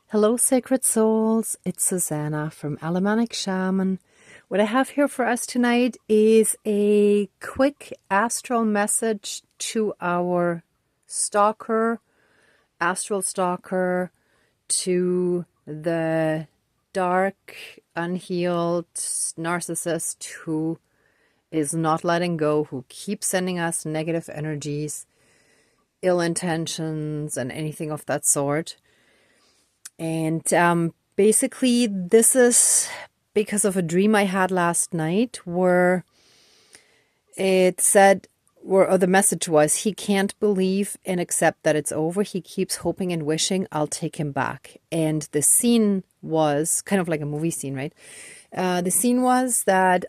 Hello, sacred souls. It's Susanna from Alamanic Shaman. What I have here for us tonight is a quick astral message to our stalker, astral stalker, to the dark, unhealed narcissist who is not letting go, who keeps sending us negative energies, ill intentions, and anything of that sort. And basically, this is because of a dream I had last night where it said, or the message was, he can't believe and accept that it's over. He keeps hoping and wishing I'll take him back. And the scene was kind of like a movie scene, right? The scene was that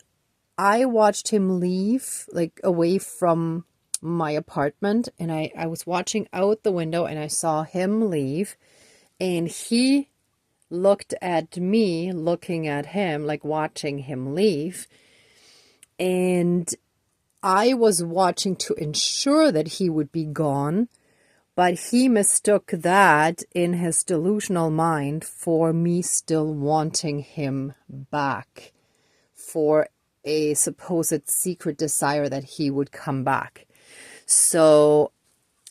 I watched him leave, like away from my apartment. And I was watching out the window and I saw him leave. And he looked at me, looking at him, like watching him leave. And I was watching to ensure that he would be gone. But he mistook that in his delusional mind for me still wanting him back, for a supposed secret desire that he would come back. So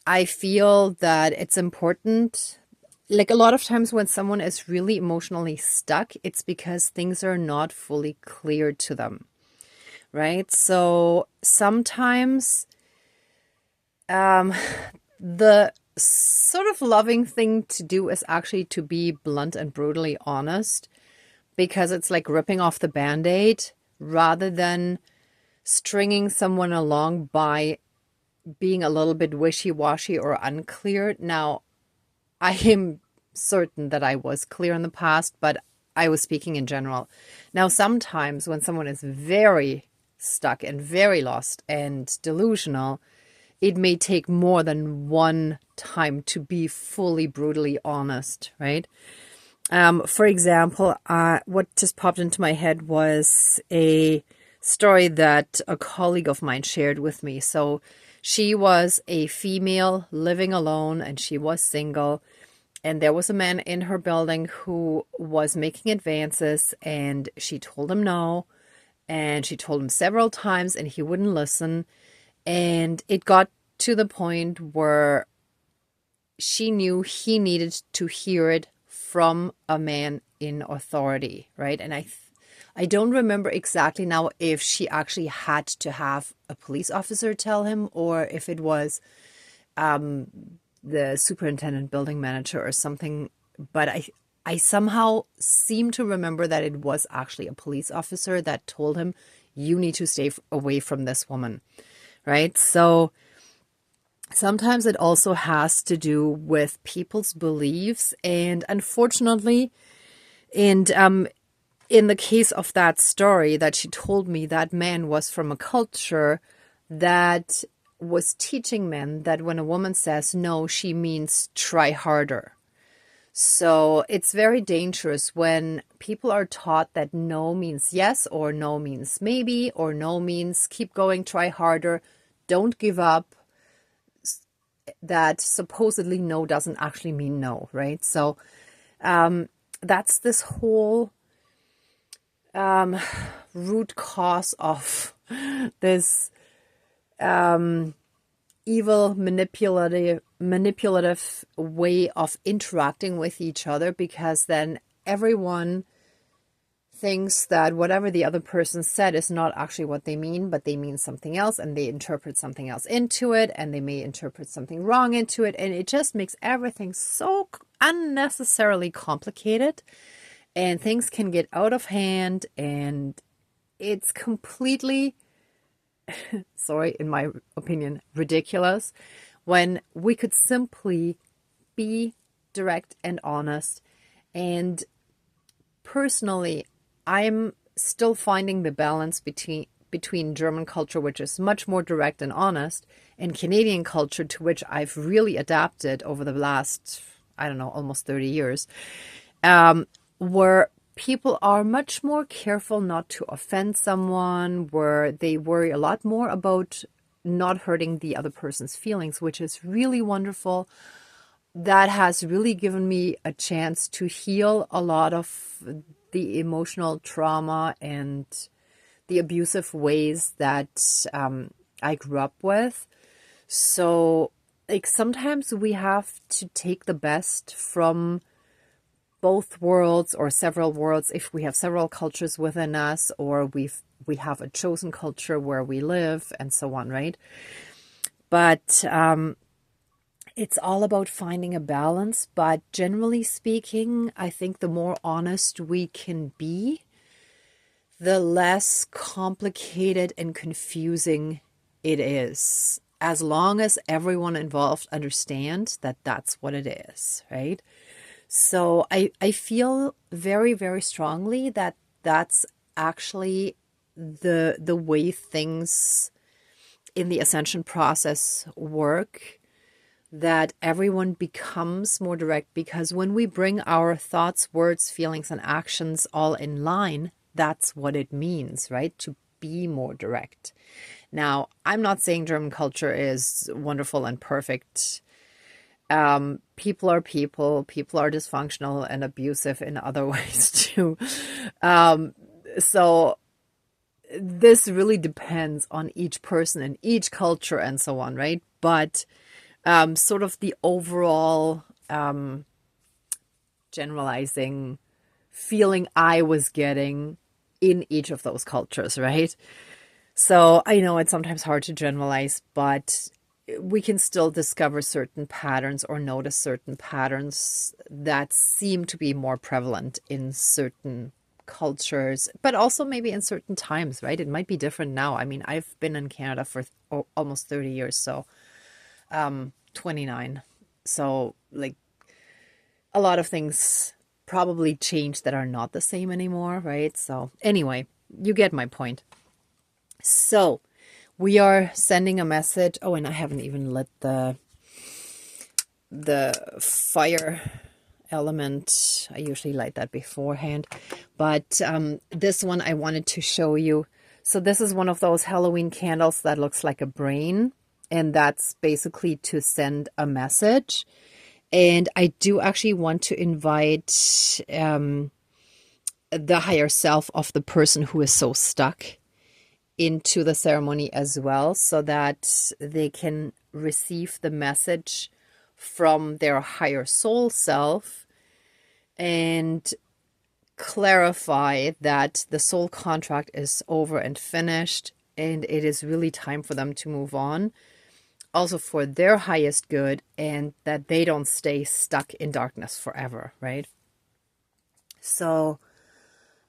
I feel that it's important. Like a lot of times when someone is really emotionally stuck, it's because things are not fully clear to them, right? So sometimes the sort of loving thing to do is actually to be blunt and brutally honest, because it's like ripping off the Band-Aid rather than stringing someone along by being a little bit wishy-washy or unclear. Now, I am certain that I was clear in the past, but I was speaking in general. Now, sometimes when someone is very stuck and very lost and delusional, it may take more than one time to be fully brutally honest, right? For example, what just popped into my head was a story that a colleague of mine shared with me. So she was a female living alone and she was single. And there was a man in her building who was making advances and she told him no. And she told him several times and he wouldn't listen. And it got to the point where she knew he needed to hear it from a man in authority, right? And I don't remember exactly now if she actually had to have a police officer tell him or if it was the superintendent, building manager or something. But I somehow seem to remember that it was actually a police officer that told him, you need to stay away from this woman, right? So sometimes it also has to do with people's beliefs. And unfortunately, and in the case of that story that she told me, that man was from a culture that was teaching men that when a woman says no, she means try harder. So it's very dangerous when people are taught that no means yes, or no means maybe, or no means keep going, try harder, don't give up. That supposedly no doesn't actually mean no, right? So that's this whole root cause of this evil, manipulative way of interacting with each other, because then everyone thinks that whatever the other person said is not actually what they mean, but they mean something else, and they interpret something else into it, and they may interpret something wrong into it, and it just makes everything so unnecessarily complicated, and things can get out of hand, and it's completely sorry, in my opinion, ridiculous, when we could simply be direct and honest. And personally, I'm still finding the balance between German culture, which is much more direct and honest, and Canadian culture, to which I've really adapted over the last, I don't know, almost 30 years, where people are much more careful not to offend someone, where they worry a lot more about not hurting the other person's feelings, which is really wonderful. that has really given me a chance to heal a lot of the emotional trauma and the abusive ways that I grew up with. So, like, sometimes we have to take the best from both worlds or several worlds if we have several cultures within us, or we have a chosen culture where we live and so on, right? But it's all about finding a balance. But generally speaking, I think the more honest we can be, the less complicated and confusing it is, as long as everyone involved understands that that's what it is, right? So I feel very, very strongly that that's actually the way things in the ascension process work, that everyone becomes more direct, because when we bring our thoughts, words, feelings, and actions all in line, that's what it means, right? To be more direct. Now, I'm not saying German culture is wonderful and perfect. People are people. People are dysfunctional and abusive in other ways too. So this really depends on each person and each culture and so on, right? But sort of the overall generalizing feeling I was getting in each of those cultures, right? So I know it's sometimes hard to generalize, but we can still discover certain patterns or notice certain patterns that seem to be more prevalent in certain cultures, but also maybe in certain times, right? It might be different now. I mean, I've been in Canada for almost 30 years, so 29. So, like, a lot of things probably changed that are not the same anymore, right? So, anyway, you get my point. So, we are sending a message. Oh, and I haven't even lit the fire element. I usually light that beforehand. But this one I wanted to show you. So this is one of those Halloween candles that looks like a brain. And that's basically to send a message. And I do actually want to invite the higher self of the person who is so stuck into the ceremony as well, so that they can receive the message from their higher soul self and clarify that the soul contract is over and finished, and it is really time for them to move on, also for their highest good, and that they don't stay stuck in darkness forever, right? So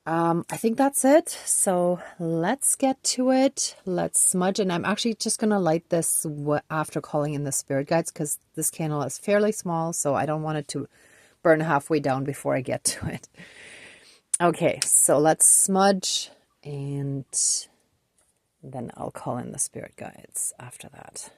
I think that's it. So let's get to it. Let's smudge. And I'm actually just going to light this after calling in the spirit guides, because this candle is fairly small, so I don't want it to burn halfway down before I get to it. Okay, so let's smudge, and then I'll call in the spirit guides after that.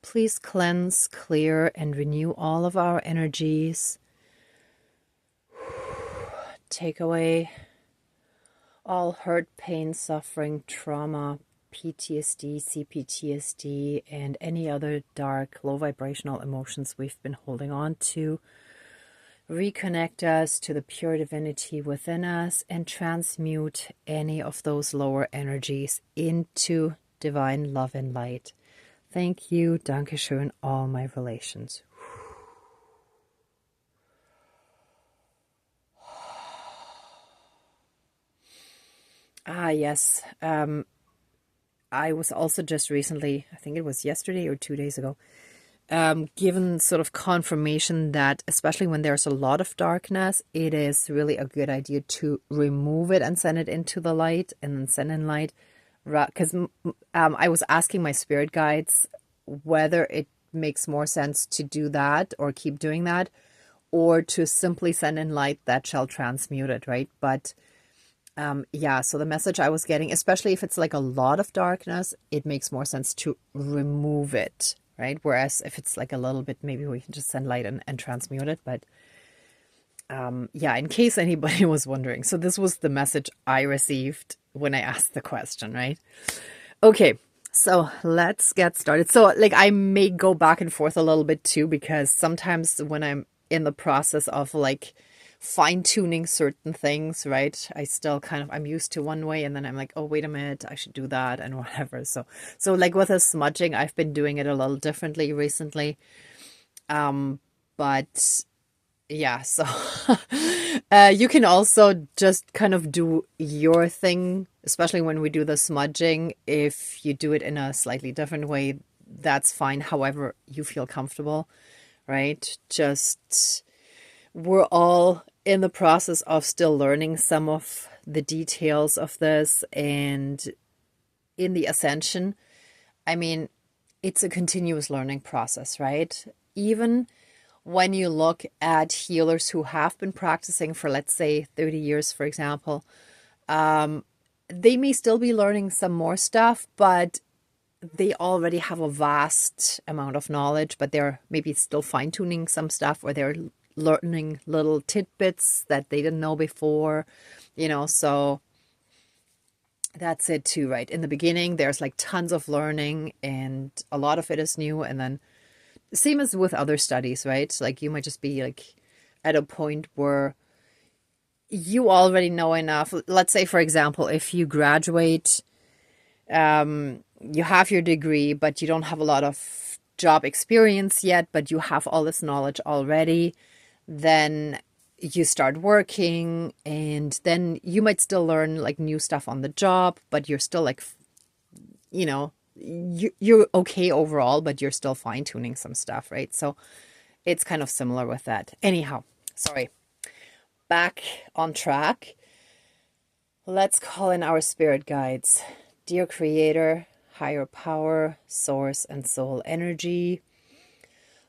Please cleanse, clear, and renew all of our energies. Take away all hurt, pain, suffering, trauma, PTSD, CPTSD, and any other dark, low vibrational emotions we've been holding on to. Reconnect us to the pure divinity within us and transmute any of those lower energies into divine love and light. Thank you, Dankeschön, all my relations. Ah, yes. I was also just recently, I think it was yesterday or 2 days ago, given sort of confirmation that especially when there's a lot of darkness, it is really a good idea to remove it and send it into the light, and then send in light. Because I was asking my spirit guides whether it makes more sense to do that or keep doing that, or to simply send in light that shall transmute it, right? But Yeah, so the message I was getting, especially if it's like a lot of darkness, it makes more sense to remove it, right? Whereas if it's like a little bit, maybe we can just send light and transmute it. But yeah, in case anybody was wondering. So this was the message I received when I asked the question, right? Okay, so let's get started. So like I may go back and forth a little bit too, because sometimes when I'm in the process of like fine-tuning certain things, right, I still kind of, I'm used to one way and then I'm like, oh, wait a minute, I should do that and whatever. So like with the smudging, I've been doing it a little differently recently. But yeah, so you can also just kind of do your thing, especially when we do the smudging. If you do it in a slightly different way, that's fine, however you feel comfortable, right? Just, we're all in the process of still learning some of the details of this. And in the ascension, I mean, it's a continuous learning process, right? Even when you look at healers who have been practicing for, let's say, 30 years, for example, they may still be learning some more stuff, but they already have a vast amount of knowledge, but they're maybe still fine-tuning some stuff, or they're learning little tidbits that they didn't know before, so that's it too, right? In the beginning, there's like tons of learning and a lot of it is new, and then same as with other studies, right? Like you might just be like at a point where you already know enough. Let's say, for example, if you graduate, you have your degree, but you don't have a lot of job experience yet, but you have all this knowledge already, then you start working, and then you might still learn like new stuff on the job, but you're still like, you're okay overall, but you're still fine-tuning some stuff, right? So it's kind of similar with that. Anyhow, sorry. Back on track. Let's call in our spirit guides. Dear Creator, higher power, source, and soul energy,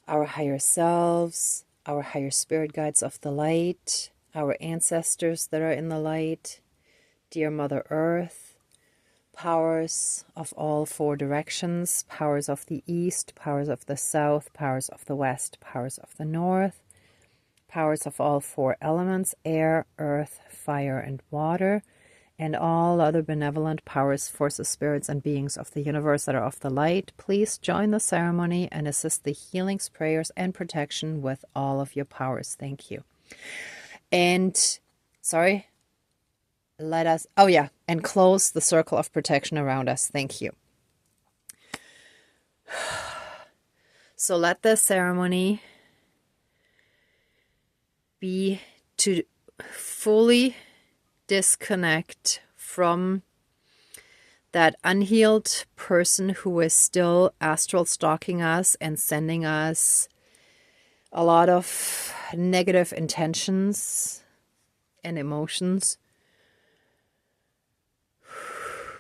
our higher selves, our higher spirit guides of the light, our ancestors that are in the light, dear Mother Earth, powers of all four directions, powers of the east, powers of the south, powers of the west, powers of the north, powers of all four elements, air, earth, fire, and water, and all other benevolent powers, forces, spirits, and beings of the universe that are of the light, please join the ceremony and assist the healings, prayers, and protection with all of your powers. Thank you. And, sorry, let us, oh yeah, and close the circle of protection around us. Thank you. So let the ceremony be to fully disconnect from that unhealed person who is still astral stalking us and sending us a lot of negative intentions and emotions,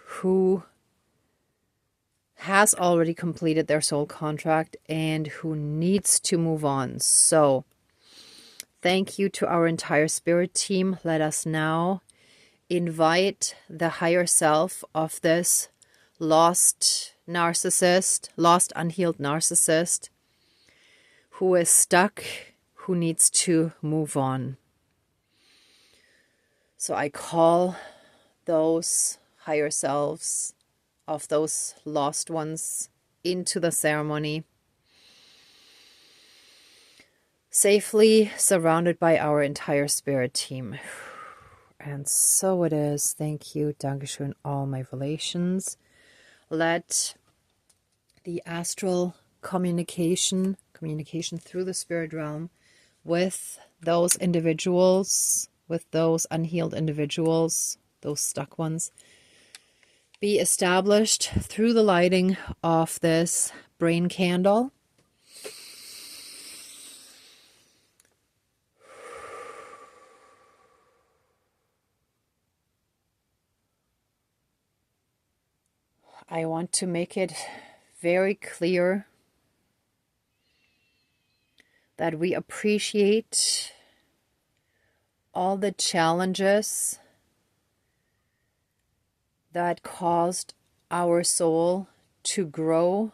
who has already completed their soul contract and who needs to move on. So thank you to our entire spirit team. Let us now invite the higher self of this lost narcissist, lost unhealed narcissist, who is stuck, who needs to move on. So I call those higher selves of those lost ones into the ceremony, safely surrounded by our entire spirit team. And so it is. Thank you. Dankeschön, all my relations. Let the astral communication through the spirit realm with those individuals, with those unhealed individuals, those stuck ones, be established through the lighting of this brain candle. I want to make it very clear that we appreciate all the challenges that caused our soul to grow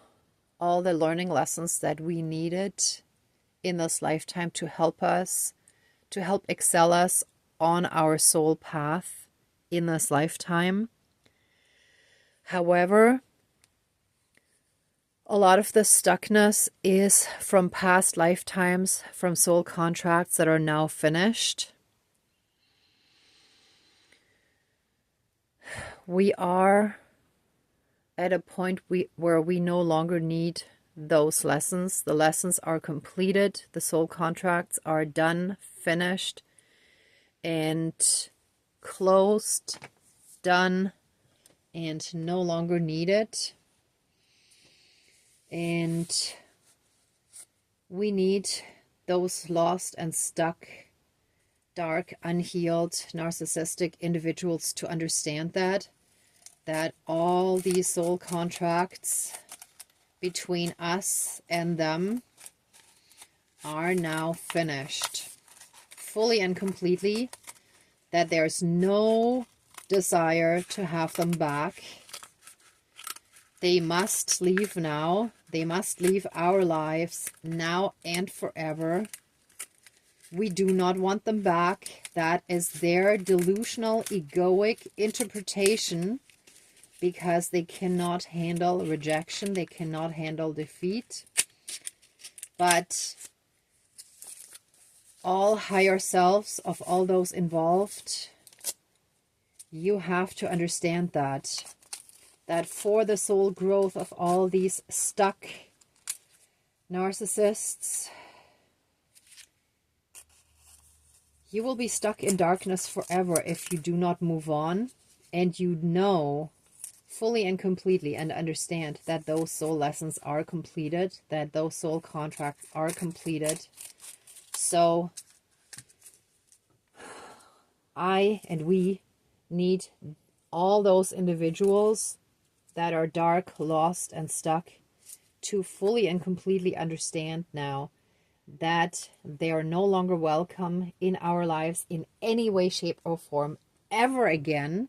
all the learning lessons that we needed in this lifetime to help us, to help excel us on our soul path in this lifetime. However, a lot of the stuckness is from past lifetimes, from soul contracts that are now finished. We are at a point where we no longer need those lessons. The lessons are completed. The soul contracts are done, finished, and closed, done, and no longer needed. And we need those lost and stuck, dark, unhealed, narcissistic individuals to understand that all these soul contracts between us and them are now finished, fully and completely, that there's no desire to have them back. They must leave now. They must leave our lives now and forever. We do not want them back. That is their delusional, egoic interpretation, because they cannot handle rejection. They cannot handle defeat. But all higher selves of all those involved, you have to understand that for the soul growth of all these stuck narcissists, you will be stuck in darkness forever if you do not move on, and you know fully and completely and understand that those soul lessons are completed, that those soul contracts are completed. So I and we need all those individuals that are dark, lost, and stuck to fully and completely understand now that they are no longer welcome in our lives in any way, shape, or form ever again.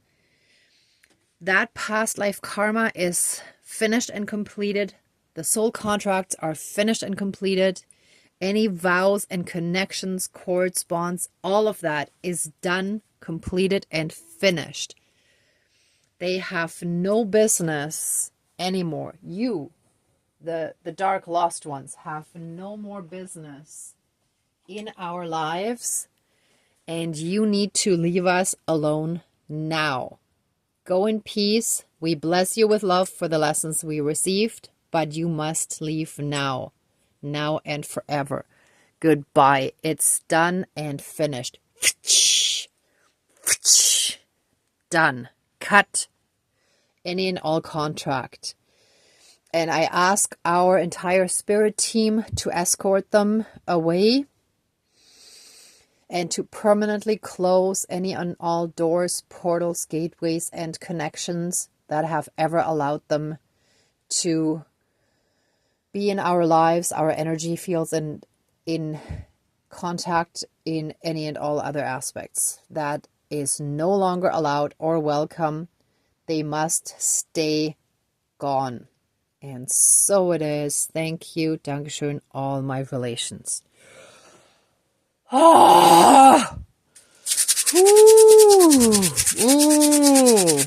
That past life karma is finished and completed. The soul contracts are finished and completed. Any vows and connections, cords, bonds, all of that is done, completed, and finished. They have no business anymore. You, the dark lost ones, have no more business in our lives, and you need to leave us alone now. Go in peace. We bless you with love for the lessons we received, but you must leave now and forever. Goodbye. It's done and finished. Done. Cut any and all contract. And I ask our entire spirit team to escort them away and to permanently close any and all doors, portals, gateways, and connections that have ever allowed them to be in our lives, our energy fields, and in contact in any and all other aspects. That is no longer allowed or welcome. They must stay gone. And so it is. Thank you. Dankeschön, all my relations. Ah! Ooh. Ooh.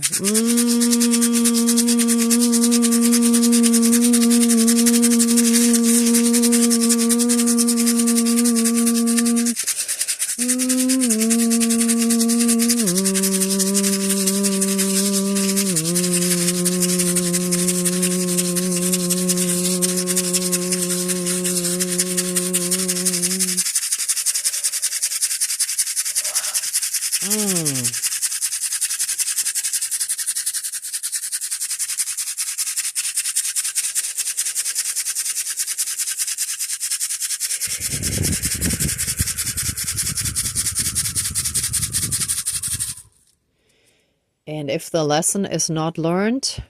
And if the lesson is not learned,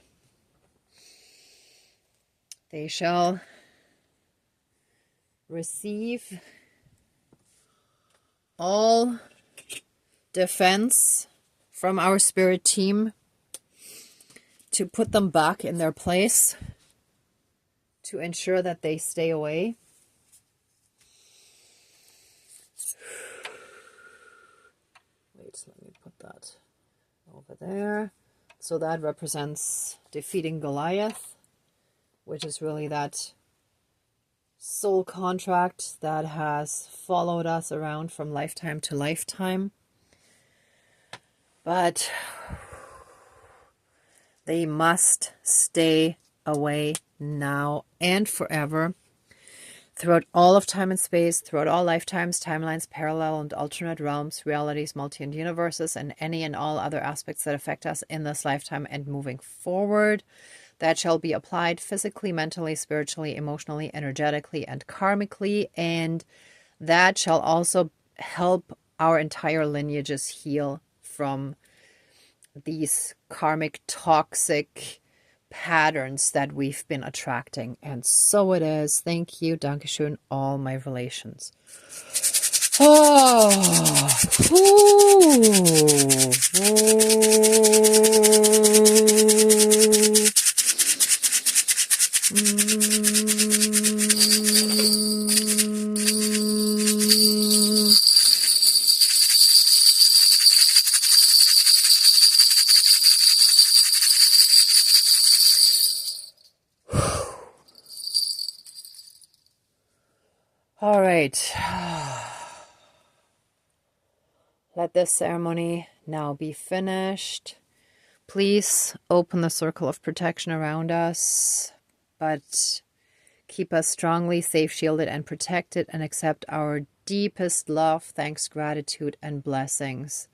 they shall receive all defense from our spirit team to put them back in their place to ensure that they stay away. Wait, let me put that over there. So that represents defeating Goliath, which is really that soul contract that has followed us around from lifetime to lifetime. But they must stay away now and forever, throughout all of time and space, throughout all lifetimes, timelines, parallel and alternate realms, realities, multi and universes, and any and all other aspects that affect us in this lifetime and moving forward. That shall be applied physically, mentally, spiritually, emotionally, energetically, and karmically. And that shall also help our entire lineages heal from these karmic, toxic patterns that we've been attracting. And so it is. Thank you. Dankeschön, all my relations. Oh. All right. Let this ceremony now be finished. Please open the circle of protection around us, but keep us strongly safe, shielded, and protected, and accept our deepest love, thanks, gratitude, and blessings.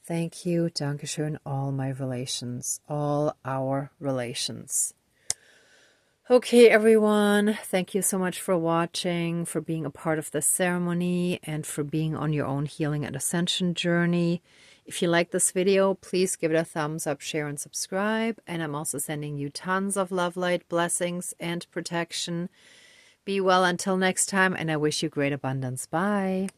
Thank you. Dankeschön, all my relations, all our relations. Okay, everyone, thank you so much for watching, for being a part of this ceremony, and for being on your own healing and ascension journey. If you like this video, please give it a thumbs up, share, and subscribe. And I'm also sending you tons of love, light, blessings, and protection. Be well until next time, and I wish you great abundance. Bye.